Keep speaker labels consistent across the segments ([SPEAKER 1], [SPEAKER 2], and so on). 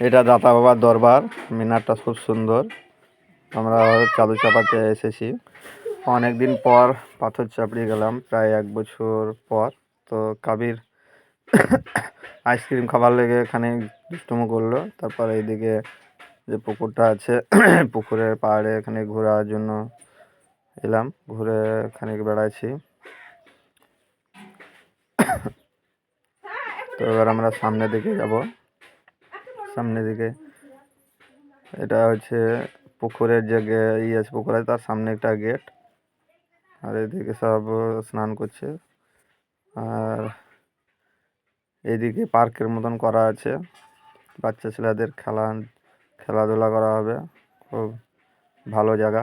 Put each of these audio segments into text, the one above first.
[SPEAKER 1] এটা দাতা বাবার দরবার। মিনারটা খুব সুন্দর। আমরা চাদর চাপাতে এসেছি অনেকদিন পর। পাথর চাপড়ি গেলাম প্রায় 1 বছর পর। তো কাবির আইসক্রিম খাবার লেগে এখানে দুষ্টুমো করলো। তারপর এইদিকে যে পুকুরটা আছে পুকুরের পাড়ে এখানে ঘোরার জন্য এলাম, ঘুরে খানিক বেড়াইছি। তো এবার আমরা সামনের দিকে যাব। সামনের দিকে এটা হচ্ছে পুকুরের যে আছে, পুকুর আছে তার সামনে একটা গেট। আর এদিকে সব স্নান করছে। আর এইদিকে পার্কের মতন করা আছে, বাচ্চা ছেলেদের খেলাধুলা করা হবে। খুব ভালো জায়গা।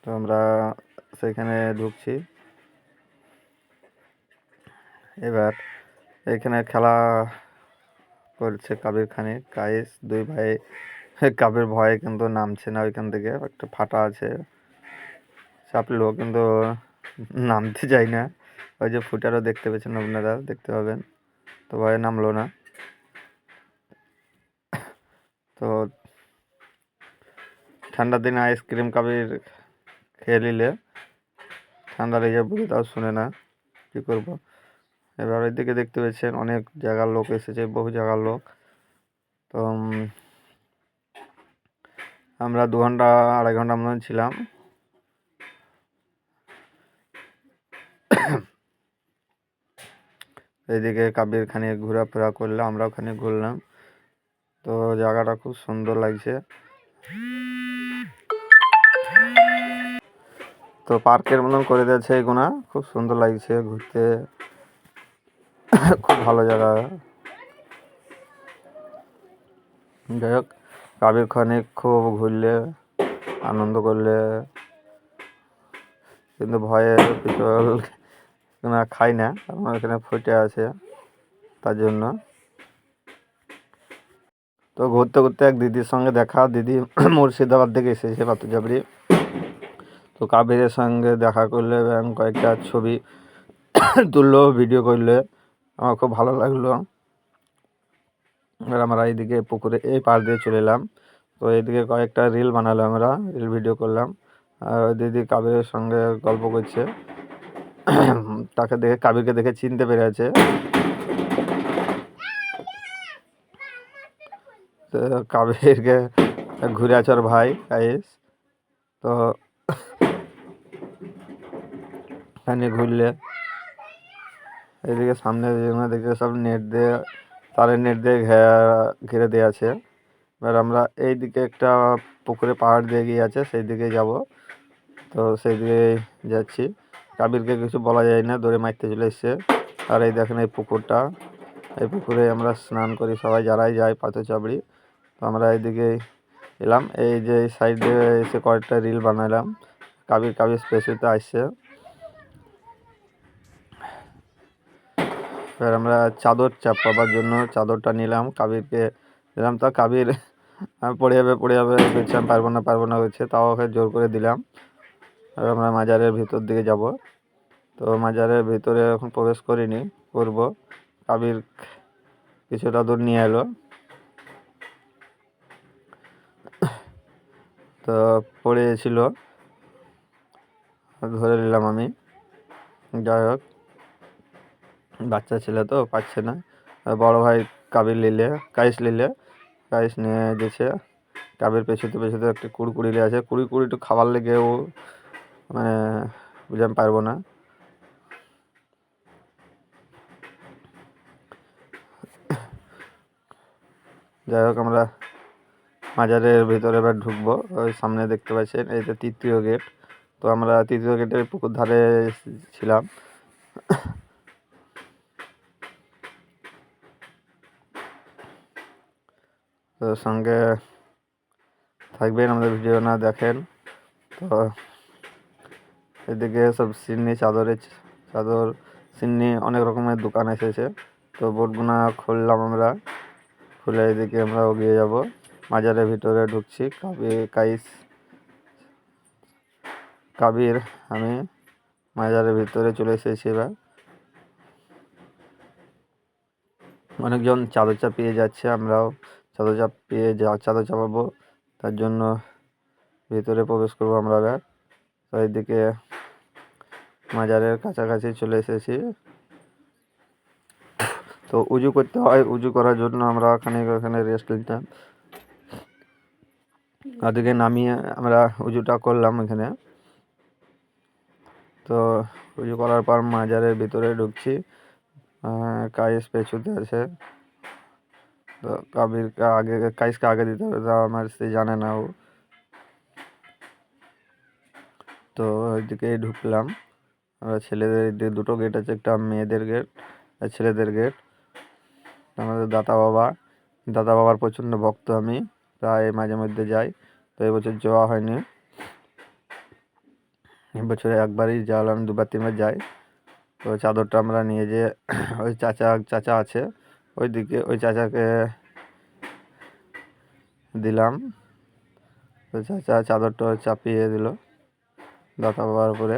[SPEAKER 1] তো আমরা সেখানে ঢুকছি। এবার এখানে খেলা করছে কাবির খানিক কাইস, 2 ভাই। কাবির ভয়ে কিন্তু নামছে না, ওইখান থেকে একটা ফাটা আছে, চাপলো কিন্তু নামতে চাই না। ওই যে ফুটারও দেখতে পেয়েছেন আপনারা, দেখতে পাবেন। তো ভয়ে নামলো না। তো ঠান্ডার দিনে আইসক্রিম কাবির খেয়ে নিলে ঠান্ডা লেগে বুঝে, তাও শুনে না, কী করবো। এবার ওইদিকে দেখতে পেয়েছেন অনেক জায়গার লোক এসেছে, বহু জায়গার লোক। তো আমরা 2 ঘন্টা 2.5 ঘন্টা মতন ছিলাম। এইদিকে কাবির খানিক ঘোরাফেরা করলাম, আমরাও খানিক ঘুরলাম। তো জায়গাটা খুব সুন্দর লাগছে। তো পার্কের মতন করে দিয়েছে এগুনা, খুব সুন্দর লাগছে ঘুরতে, খুব ভালো জায়গা। যাই হোক, কাবির খানিক খুব ঘুরলে, আনন্দ করলে, কিন্তু ভয়ে পিছল খাই না, আমার এখানে ফুটে আছে তার জন্য। তো ঘুরতে ঘুরতে এক দিদির সঙ্গে দেখা। দিদি মুর্শিদাবাদ থেকে এসেছে পাথরচাপড়ি। তো কাবিরের সঙ্গে দেখা করলে এবং কয়েকটা ছবি তুললো, ভিডিও করলে, আমার খুব ভালো লাগলো। এবার আমরা এইদিকে পুকুরে এই পাড় দিয়ে চলে এলাম। তো এইদিকে কয়েকটা রিল বানালাম, আমরা রিল ভিডিও করলাম। আর ওই দিদি কাবিরের সঙ্গে গল্প করছে। তাকে দেখে, কাবিরকে দেখে চিনতে পেরেছে। তো কাবিরকে ঘুরে আছে ওর ভাই কাইস। তো এখানে ঘুরলে এইদিকে সামনে দেখতে সব নেট দিয়ে, তারের নেট দিয়ে ঘিরে দেওয়া আছে। এবার আমরা এইদিকে একটা পুকুরে পাহাড় দিয়ে গিয়ে আছে, সেই দিকে যাব। তো সেই দিকে যাচ্ছি। কাবিরকে কিছু বলা যায় না, দৌড়ে মারতে চলে এসছে। আর এই দেখেন এই পুকুরটা, এই পুকুরে আমরা স্নান করি সবাই, যারাই যায় পাথরচাপড়ি। তো আমরা এইদিকে এলাম, এই যে সাইডে এসে কয়েকটা রিল বানালাম। কাবির স্পেসিতে আসছে। এবার আমরা চাদর চাপাবার জন্য চাদরটা নিলাম, কাবিরকে দিলাম। তা কাবির পড়ে যাবে বলছে, আমি পারবো না হচ্ছে, তাও ওকে জোর করে দিলাম। আর আমরা মাজারের ভিতর দিকে যাব। তো মাজারের ভিতরে এখন প্রবেশ করিনি, করব। কাবির কিছুটা দূর নিয়ে এলো। তো পড়েছিল, ধরে নিলাম আমি। যাই হোক, বাচ্চা ছেলে তো পাচ্ছে না। বড় ভাই কাইস নিয়ে গেছে। কাবির পেছুতে একটা কুড়কুড়ি আছে, কুড়ি একটু খাবার লেগে ও মানে বুঝে আমি পারবো না। যাই হোক, আমরা মাজারের ভিতরে এবার ঢুকবো। ওই সামনে দেখতে পাচ্ছেন এই যে 3য় গেট। তো আমরা 3য় গেটের পুকুর ধারে ছিলাম। তো সঙ্গে থাকবেন, আমাদের ভিডিও না দেখেন। তো এদিকে সব সিন্নি, চাদর সিন্নি, অনেক রকমের দোকান এসেছে। তো বোর্ডগুনা খুললাম আমরা, খুলে এদিকে আমরা এগিয়ে যাব। মাজারের ভিতরে ঢুকছি। কাবির আমি মাজারের ভিতরে চলে এসেছি। এবার অনেকজন চাদর চাপিয়ে যাচ্ছে, আমরাও চাদর চাপাবো, তার জন্য ভিতরে প্রবেশ করবো আমরা এবার। তো এইদিকে মাজারের কাছাকাছি চলে এসেছি। তো উজু করতে হয়, উজু করার জন্য আমরা এখানে রেস্ট নিতাম। ওদিকে নামিয়ে আমরা উজুটা করলাম এখানে। তো উজু করার পর মাজারের ভিতরে ঢুকছি। কাইস পেছুতে আছে, তো কাইসকে আগে দিতে হবে, তো আমার স্ত্রী জানে না ও। তো ওইদিকে ঢুকলাম আমরা। ছেলেদের দুটো গেট আছে, একটা মেয়েদের গেট আর ছেলেদের গেট। আমাদের দাতা বাবার প্রচণ্ড ভক্ত আমি, প্রায় মাঝে মধ্যে যাই। তো এবছর যাওয়া হয়নি, এবছরে একবারই গেলাম, 2-3 বার যাই। তো চাদরটা আমরা নিয়ে যেয়ে ওই চাচা আছে ওইদিকে, ওই চাচাকে দিলাম। তো চাচা চাদরটা চাপিয়ে দিল দাতা বাবার উপরে।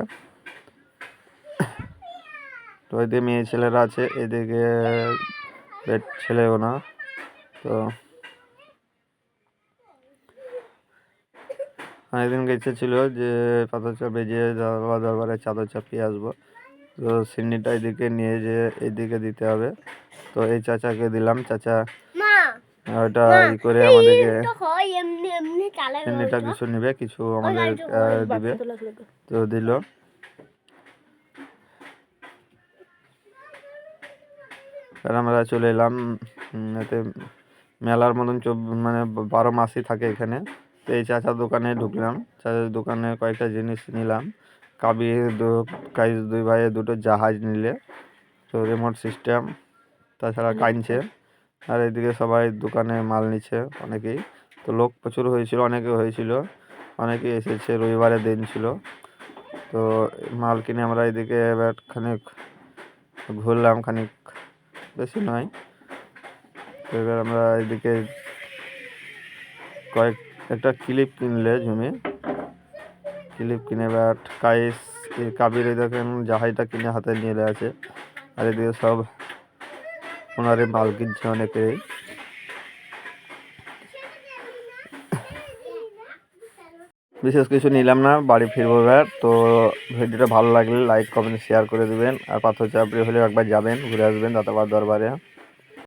[SPEAKER 1] তো ওইদিকে মেয়ে ছেলেরা আছে, এদিকে ছেলেও না। তো অনেকদিনকে ইচ্ছে ছিল যে পাথর চাপিয়ে যে বাবা দরবারে চাদর চাপিয়ে আসবো। তো সিন্নিটা এদিকে নিয়ে যেয়ে এইদিকে দিতে হবে। তো এই চাচাকে দিলাম, চাচা ওটা করে আমাদেরকে সিন্নিটা কিছু নেবে, কিছু আমাদের দিবে। তো দিল। আর আমরা চলে এলাম এতে মেলার মতন মানে 12 মাসই থাকে এখানে। তো এই চাচার দোকানে ঢুকলাম, চাচার দোকানে কয়েকটা জিনিস নিলাম। কাইস 2 ভাইয়ে 2টো জাহাজ নিলে, তো রিমোট সিস্টেম, তাছাড়া কাইনছে। আর এদিকে সবাই দোকানে মাল নিচ্ছে অনেকেই। তো লোক প্রচুর হয়েছিল, অনেকেই এসেছে, রবিবারের দিন ছিল। তো মাল কিনে আমরা এদিকে এবার খানিক ঘুরলাম, বেশি নয়। তো এবার আমরা এদিকে একটা ক্লিপ কিনলে ক্লিপ কিনে এবার কাবির দেখেন জাহাজটা কিনে হাতে নিয়ে আছে। আর এদিকে সব ওনারে মাল কিনছে অনেকেই। বিশেষ কিছু নিলাম না, বাড়ি ফিরবো এবার। তো ভিডিওটা ভালো লাগলে লাইক কমেন্ট শেয়ার করে দেবেন। আর পাথর চাপড়ি হলে একবার যাবেন, ঘুরে আসবেন দাতা বাবার দরবারে।